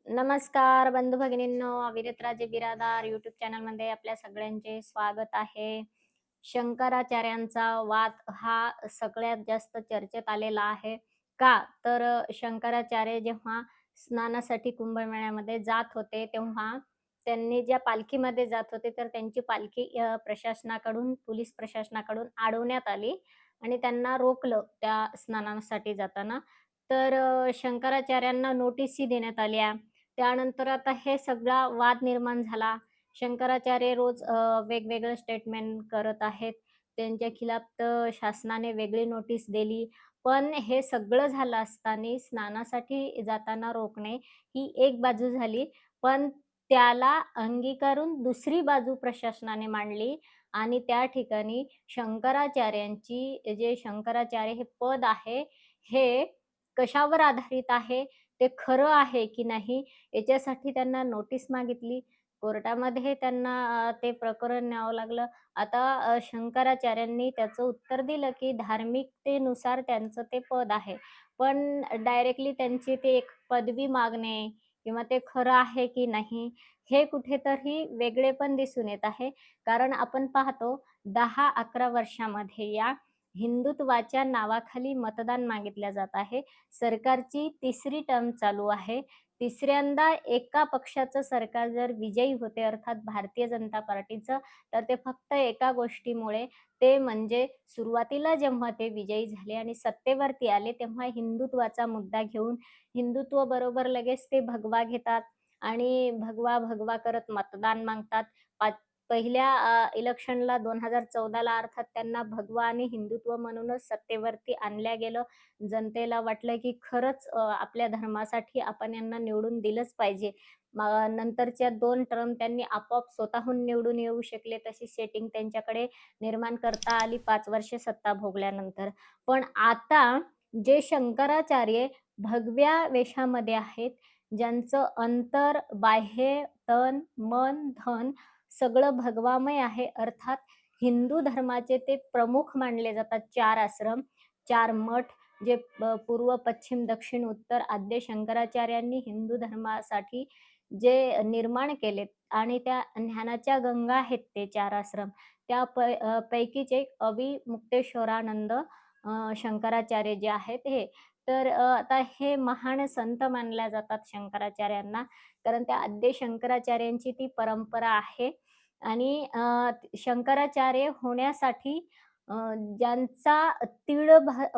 नमस्कार बंधू भगिनींनो, अविरतराजे बिरादार यूट्यूब चॅनलमध्ये आपल्या सगळ्यांचे स्वागत आहे. शंकराचार्यांचा वाद हा सगळ्यात जास्त चर्चेत आलेला आहे. का? तर शंकराचार्य जेव्हा स्नानासाठी कुंभमेळ्यामध्ये जात होते, तेव्हा त्यांनी ज्या पालखीमध्ये जात होते, तर त्यांची पालखी प्रशासनाकडून, पोलीस प्रशासनाकडून अडवण्यात आली आणि त्यांना रोखलं त्या स्नानासाठी जाताना. तर शंकराचार्यांना नोटीसही देण्यात आल्या. त्यानंतर आता हे सगळा वाद निर्माण झाला. शंकराचार्य रोज वेगवेगळं स्टेटमेंट करत आहेत. त्यांच्या खिलाफ तर शासनाने वेगळी नोटीस दिली. पण हे सगळं झालं असताना स्नानासाठी जाताना रोखणे ही एक बाजू झाली. पण त्याला अंगीकारून दुसरी बाजू प्रशासनाने मांडली आणि त्या ठिकाणी शंकराचार्यांची जे शंकराचार्य हे पद आहे, हे कशावर आधारित आहे, ते खरं आहे की नाही याच्यासाठी त्यांना नोटीस मागितली. कोर्टामध्ये त्यांना ते प्रकरण न्यावं लागलं. आता शंकराचार्यांनी त्याचं उत्तर दिलं, की धार्मिकतेनुसार त्यांचं ते पद आहे. पण डायरेक्टली त्यांची ते एक पदवी मागणे किंवा ते खरं आहे की नाही, हे कुठेतरी वेगळेपण दिसून येत आहे. कारण आपण पाहतो 10-11 वर्षामध्ये या हिंदुत्वाच्या नावाखाली मतदान मागितल्या जात आहे. सरकारची 3री टर्म चालू आहे. तिसऱ्यांदा एका पक्षाचं सरकार जर विजयी होते अर्थात भारतीय जनता पार्टीचं, तर ते फक्त एका गोष्टीमुळे, ते म्हणजे सुरुवातीला जेव्हा ते विजयी झाले आणि सत्तेवरती आले, तेव्हा हिंदुत्वाचा मुद्दा घेऊन हिंदुत्व बरोबर लगेच ते भगवा घेतात आणि भगवा, भगवा करत मतदान मागतात. पहिल्या इलेक्शनला 2014ला अर्थात त्यांना भगवा आणि हिंदुत्व म्हणूनच सत्तेवरती आणल्या गेलं. जनतेला वाटलं की खरंच आपल्या धर्मासाठी आपण यांना निवडून दिलंच पाहिजे. नंतरच्या 2 टर्म त्यांनी आपोआप स्वतःहून निवडून येऊ शकले. तशी सेटिंग त्यांच्याकडे निर्माण करता आली 5 वर्षे सत्ता भोगल्यानंतर. पण आता जे शंकराचार्य भगव्या वेशामध्ये आहेत, ज्यांचं अंतर, बाह्य, तन, मन, धन सगळं भगवामय आहे. अर्थात हिंदू धर्माचे ते प्रमुख मानले जातात. 4 आश्रम, 4 मठ जे पूर्व, पश्चिम, दक्षिण, उत्तर आद्य शंकराचार्यांनी हिंदू धर्मासाठी जे निर्माण केलेत आणि त्या ज्ञानाच्या गंगा आहेत ते 4 आश्रम. पैकीच एक अविमुक्तेश्वरानंद शंकराचार्य जे आहेत हे. तर आता हे महान संत मानल्या जातात शंकराचार्यांना. कारण त्या आद्य शंकराचार्यांची ती परंपरा आहे आणि शंकराचार्य होण्यासाठी अ, ज्यांचा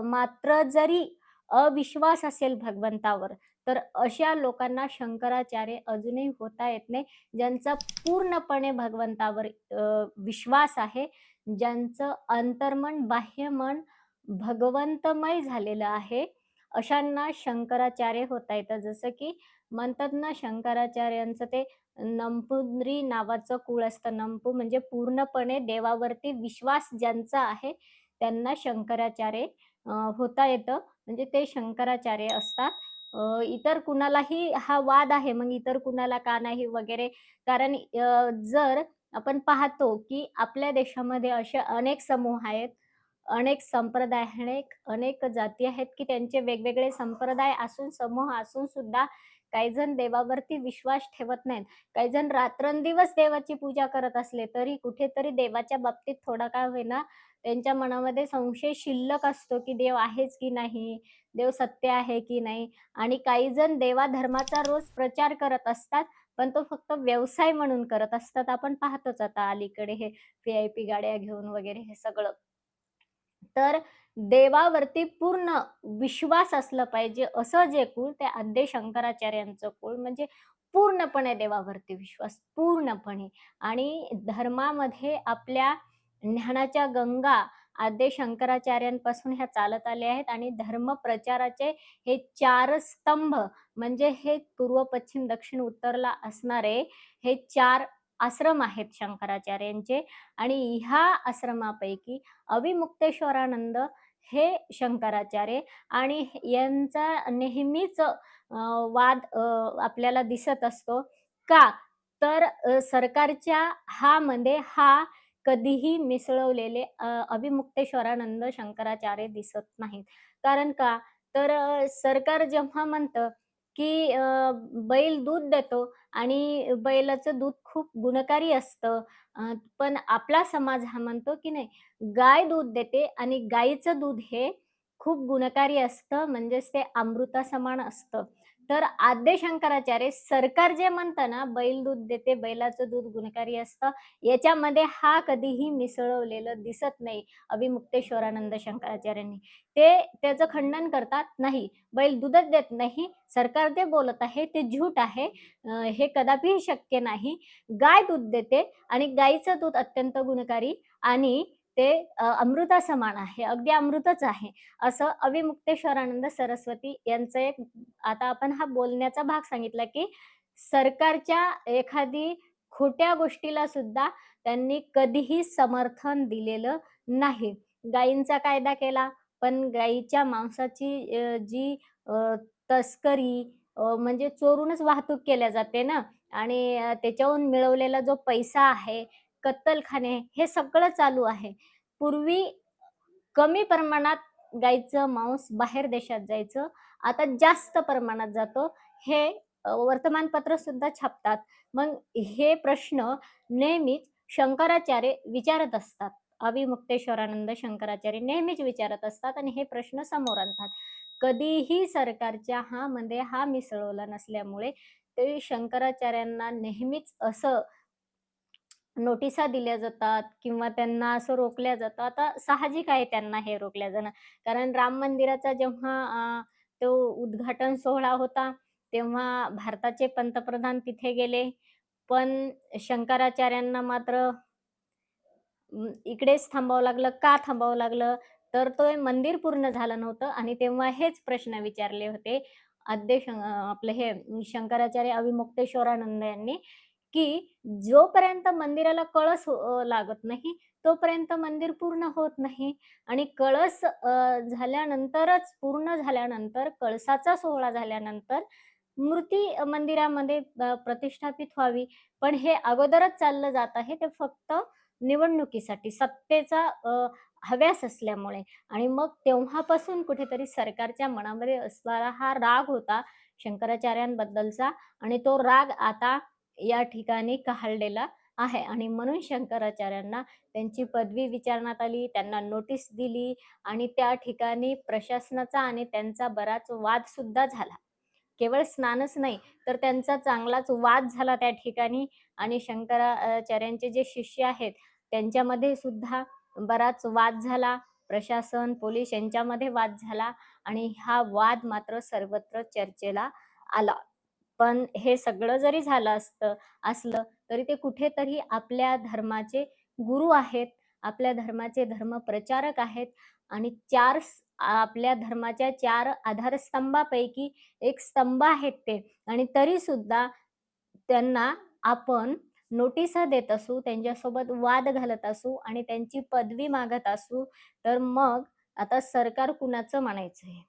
मात्र जरी अविश्वास असेल भगवंतावर, तर अशा लोकांना शंकराचार्य अजूनही होता येत नाही. ज्यांचा पूर्णपणे भगवंतावर विश्वास आहे, ज्यांचं अंतर्मन, बाह्यमन भगवंतमय झालेलं आहे, अशांना शंकराचार्य होता येतं. जसं की म्हणतात ना, शंकराचार्यांचं ते नंपुद्री नावाचं कुळ असतं. नंपू म्हणजे पूर्णपणे देवावरती विश्वास ज्यांचा आहे, त्यांना शंकराचार्य होता येतं. म्हणजे ते शंकराचार्य असतात. इतर कुणालाही हा वाद आहे, मग इतर कुणाला का नाही वगैरे. कारण जर आपण पाहतो, की आपल्या देशामध्ये असे अनेक समूह आहेत, अनेक संप्रदाय, अनेक जाती आहेत, की त्यांचे वेगवेगळे संप्रदाय असून, समूह असून सुद्धा काही जण देवावरती विश्वास ठेवत नाहीत. काही जण रात्रंदिवस देवाची पूजा करत असले, तरी कुठेतरी देवाच्या बाबतीत थोडा का होईना त्यांच्या मनामध्ये संशय शिल्लक असतो, की देव आहेच की नाही? देव सत्य आहे की नाही? आणि काही जण देवाधर्माचा रोज प्रचार करत असतात, पण तो फक्त व्यवसाय म्हणून करत असतात. आपण पाहतोच आता अलीकडे हे व्ही-आय-पी गाड्या घेऊन वगैरे हे सगळं. तर देवावरती पूर्ण विश्वास असलं पाहिजे, असं जे कुळ ते आद्य शंकराचार्यांचं कुळ म्हणजे पूर्णपणे देवावरती विश्वास, पूर्णपणे. आणि धर्मामध्ये आपल्या ज्ञानाच्या गंगा आद्य शंकराचार्यांपासून ह्या चालत आल्या आहेत आणि धर्मप्रचाराचे हे 4 स्तंभ म्हणजे हे पूर्व, पश्चिम, दक्षिण, उत्तरला असणारे हे 4 आश्रम आहेत शंकराचार्यांचे आणि ह्या आश्रमापैकी अविमुक्तेश्वरानंद हे शंकराचार्य आणि यांचा नेहमीच वाद आपल्याला दिसत असतो. का? तर सरकारच्या मध्ये हा कधीही मिसळवलेले अविमुक्तेश्वरानंद शंकराचार्य दिसत नाहीत. कारण का? तर सरकार जेव्हा म्हणतं की बैल दूध देतो आणि बैलाचं दूध खूप गुणकारी असतं. पण आपला समाज हा म्हणतो की नाही, गाय दूध देते आणि गाईचं दूध हे खूप गुणकारी असतं, म्हणजेच ते अमृतासमान असतं. तर आद्य शंकराचार्य सरकार जे म्हणतं ना, बैल दूध देते, बैलाचं दूध गुणकारी असतं, याच्यामध्ये हा कधीही मिसळवलेलं दिसत नाही अभिमुक्तेश्वरानंद शंकराचार्यांनी. ते त्याचं खंडन करतात, "नाही, बैल दूधच देत नाही. सरकार जे बोलत आहे ते झूट आहे. हे कदापिही शक्य नाही. गाय दूध देते आणि गाईचं दूध अत्यंत गुणकारी आणि ते अमृतासमान आहे. अगदी अमृतच आहे." असं अविमुक्तेश्वरानंद सरस्वती यांचं एक आता आपण हा बोलण्याचा भाग सांगितला, की सरकारच्या एखादी खोट्या गोष्टीला सुद्धा त्यांनी कधीही समर्थन दिलेलं नाही. गायींचा कायदा केला, पण गायीच्या मांसाची जी तस्करी म्हणजे चोरूनच वाहतूक केल्या जाते ना आणि त्याच्याहून मिळवलेला जो पैसा आहे, कत्तलखाने हे सगळं चालू आहे. पूर्वी कमी प्रमाणात गाईचं मांस बाहेर देशात जायचं. आता जास्त प्रमाणात जातो. हे वर्तमानपत्र सुद्धा छापतात. मग हे प्रश्न नेहमीच शंकराचार्य विचारत असतात. अविमुक्तेश्वरानंद शंकराचार्य नेहमीच विचारत असतात आणि हे प्रश्न समोर आणतात. कधीही सरकारच्या मध्ये हा मिसळवला नसल्यामुळे ते शंकराचार्यांना नेहमीच असं नोटिसा दिल्या जातात किंवा त्यांना असं रोखल्या जातं. आता साहजिक आहे त्यांना हे रोखल्या जाणं. कारण राम मंदिराचा जेव्हा तो उद्घाटन सोहळा होता, तेव्हा भारताचे पंतप्रधान तिथे गेले. पण शंकराचार्यांना मात्र इकडेच थांबावं लागलं. का थांबावं लागलं? तर ते मंदिर पूर्ण झालं नव्हतं आणि तेव्हा हेच प्रश्न विचारले होते. आपलं हे शंकराचार्य अविमुक्तेश्वरानंद यांनी, की जोपर्यंत मंदिराला कळस लागत नाही, तोपर्यंत मंदिर पूर्ण होत नाही आणि कळस झाल्यानंतरच पूर्ण झाल्यानंतर, कळसाचा सोहळा झाल्यानंतर मूर्ती मंदिरामध्ये प्रतिष्ठापित व्हावी. पण हे अगोदरच चाललं जात आहे. ते फक्त निवडणुकीसाठी सत्तेचा हव्यास असल्यामुळे आणि मग तेव्हापासून कुठेतरी सरकारच्या मनामध्ये असणारा हा राग होता शंकराचार्यांबद्दलचा आणि तो राग आता या ठिकाणी कहाळलेला आहे आणि म्हणून शंकराचार्यांना त्यांची पदवी विचारण्यात आली, त्यांना नोटीस दिली आणि त्या ठिकाणी प्रशासनाचा आणि त्यांचा बराच वादसुद्धा झाला. केवळ स्नानच नाही, तर त्यांचा चांगलाच वाद झाला त्या ठिकाणी आणि शंकराचार्यांचे जे शिष्य आहेत, त्यांच्यामध्ये सुद्धा बराच वाद झाला. प्रशासन, पोलीस यांच्यामध्ये वाद झाला आणि हा वाद मात्र सर्वत्र चर्चेला आला. पण हे सगळं जरी झालं असलं, तरी ते कुठेतरी आपल्या धर्माचे गुरु आहेत, आपल्या धर्माचे धर्मप्रचारक आहेत आणि आपल्या धर्माच्या 4 आधारस्तंभापैकी एक स्तंभ आहेत ते आणि तरीसुद्धा त्यांना आपण नोटिसा देत असू, त्यांच्यासोबत वाद घालत असू आणि त्यांची पदवी मागत असू, तर मग आता सरकार कुणाचं म्हणायचं आहे?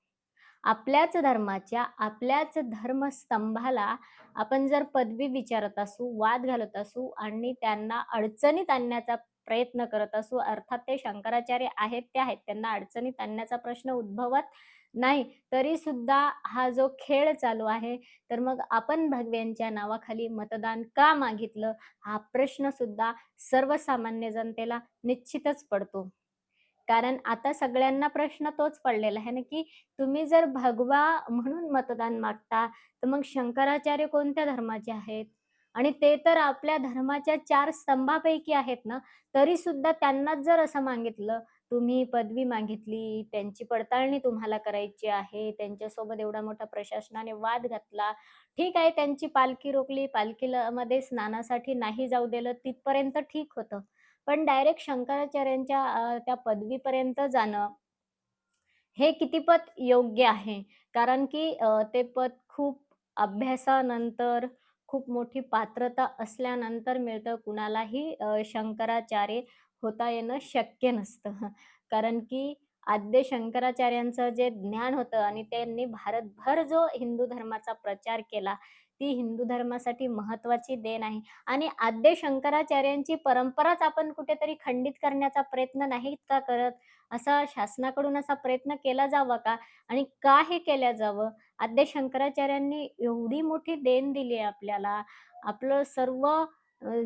आपल्याच धर्माच्या, आपल्याच धर्मस्तंभाला आपण जर पदवी विचारत असू, वाद घालत असू आणि त्यांना अडचणीत आणण्याचा प्रयत्न करत असू, अर्थात ते शंकराचार्य आहेत ते आहेत. त्यांना अडचणीत आणण्याचा प्रश्न उद्भवत नाही. तरीसुद्धा हा जो खेळ चालू आहे, तर मग आपण भगव्यांच्या नावाखाली मतदान का मागितलं? हा प्रश्नसुद्धा सर्वसामान्य जनतेला निश्चितच पडतो. कारण आता सगळ्यांना प्रश्न तोच पडलेला आहे ना, की तुम्ही जर भगवा म्हणून मतदान मागता, तर मग शंकराचार्य कोणत्या धर्माचे आहेत? आणि ते तर आपल्या धर्माच्या 4 स्तंभापैकी आहेत ना, तरीसुद्धा त्यांनाच जर असं मागितलं, तुम्ही पदवी मागितली, त्यांची पडताळणी तुम्हाला करायची आहे, त्यांच्यासोबत एवढा मोठा प्रशासनाने वाद घातला. ठीक आहे, त्यांची पालखी रोखली, पालखीला मध्ये स्नानासाठी नाही जाऊ दिलं, तिथपर्यंत ठीक होतं. पण डायरेक्ट शंकराचार्यांच्या त्या पदवीपर्यंत जाणं, हे कितीपत योग्य आहे? कारण की ते पद खूप अभ्यासानंतर, खूप मोठी पात्रता असल्यानंतर मिळतं. कुणालाही शंकराचार्य होता येणं शक्य नसतं. कारण की आद्य शंकराचार्यांचं जे ज्ञान होतं आणि त्यांनी भारतभर जो हिंदू धर्माचा प्रचार केला, ती हिंदू धर्मासाठी महत्त्वाची देण आहे. आणि आद्य शंकराचार्यांची परंपराच आपण कुठेतरी खंडित करण्याचा प्रयत्न नाहीत का करत? असा शासनाकडून असा प्रयत्न केला जावा का? आणि का हे केलं जावं? आद्य शंकराचार्यांनी एवढी मोठी देण दिली आहे आपल्याला. आपलं सर्व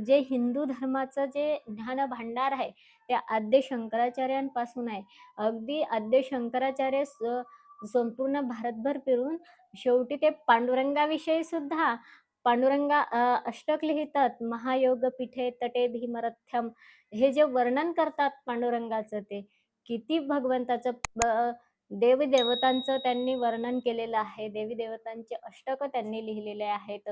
जे हिंदू धर्माचं जे ज्ञानभांडार आहे, ते आद्य शंकराचार्यांपासून आहे. अगदी आद्य शंकराचार्य संपूर्ण भारतभर फिरून शेवटी ते पांडुरंगाविषयी सुद्धा अष्टक लिहितात. महायोग पीठे तटे भीमरथ्यम. हे जे वर्णन करतात पांडुरंगाचं ते किती भगवंताचं देवी-देवतांचं त्यांनी वर्णन केलेलं आहे. देवी-देवतांचे अष्टकं त्यांनी लिहिलेले आहेत.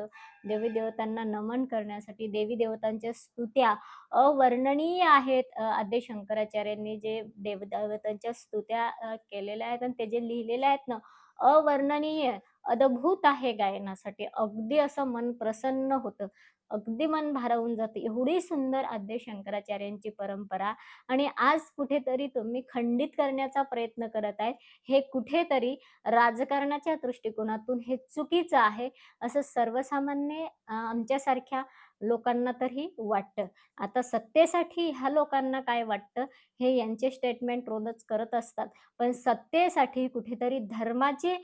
देवी-देवतांना नमन करण्यासाठी देवी-देवतांच्या स्तुत्या अवर्णनीय आहेत. आद्य शंकराचार्यांनी जे देवदेवतांच्या स्तुत्या केलेल्या आहेत आणि ते जे लिहिलेल्या आहेत ना, अवर्णनीय, अद्भुत आहे गायनासाठी. अगदी असं मन प्रसन्न होतं. अगदी मन भारावून जातं. एवढी सुंदर आद्य शंकराचार्यांची परंपरा आणि आज कुठेतरी तुम्ही खंडित करण्याचा प्रयत्न करत आहे. हे कुठेतरी राजकारणाच्या दृष्टिकोनातून हे चुकीचं आहे, असं सर्वसामान्य आमच्यासारख्या लोकांना तरी वाटतं. आता सत्तेसाठी ह्या लोकांना काय वाटतं, हे यांचे स्टेटमेंट रोजच करत असतात. पण सत्तेसाठी कुठेतरी धर्माचे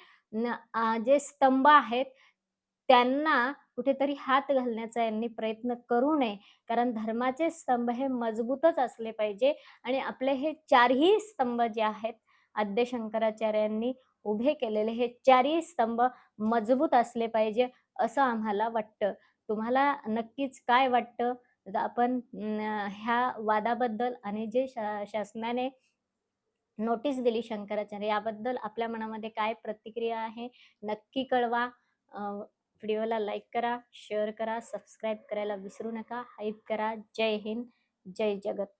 जे स्तंभ आहेत, त्यांना कुठेतरी हात घालण्याचा यांनी प्रयत्न करू नये. कारण धर्माचे स्तंभ हे मजबूतच असले पाहिजे आणि आपले हे चारही स्तंभ जे आहेत, आद्य शंकराचार्यांनी उभे केलेले हे चारही स्तंभ मजबूत असले पाहिजे, असं आम्हाला वाटतं. तुम्हाला नक्कीच काय वाटतं? आपण ह्या वादाबद्दल आणि जे शासनाने नोटीस दिली शंकराचार्य याबद्दल आपल्या मनामध्ये काय प्रतिक्रिया आहे? नक्की कळवा. व्हिडिओला लाईक करा, शेअर करा, सबस्क्राईब करायला विसरू नका. हाईप करा. जय हिंद, जय जगत.